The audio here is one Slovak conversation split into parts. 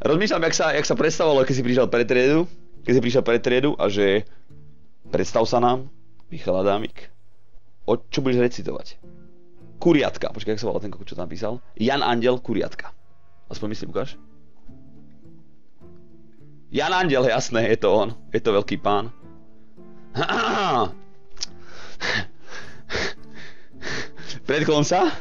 Rozmýšľam, jak sa predstavovalo, keď si prišiel pred triedu a že predstav sa nám, Michal Adámik, o čo budeš recitovať? Kuriatka, počkaj, jak sa volal ten kokot, čo tam napísal? Jan Andel, Kuriatka. Aspoň myslím, ukáž. Jan Andel, jasné, je to on. Je to veľký pán. Predklon sa.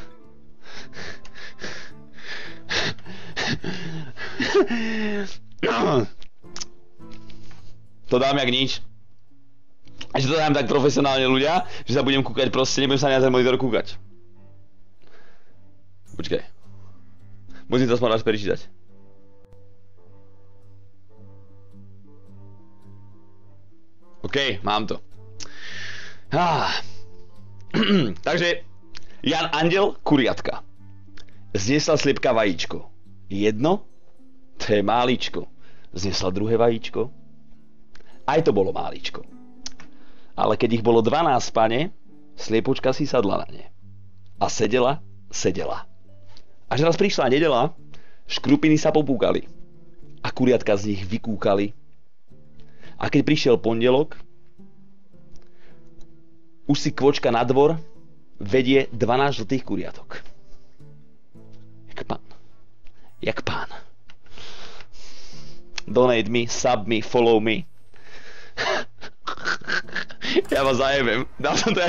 To dám jak nič. A že to dám tak profesionálne ľudia, že sa budem kúkať proste, nebudem sa na ten monitor kúkať. Počkaj. Musím to aspoň raz prečítať. OK, mám to. Takže Jan Andel, Kuriatka. Zniesla sliepka vajíčko. Jedno? To je máličko. Zniesla druhé vajíčko. Aj to bolo máličko. Ale keď ich bolo 12, pane, sliepočka si sadla na ne. A sedela. Až raz prišla nedela, škrupiny sa popúkali. A kuriatka z nich vykúkali. A keď prišiel pondelok, už si kvočka na dvor vedie 12 žltých kuriatok. Jak pán. Donate me, sub me, follow me. Ja vás zajebem. Dal som to jak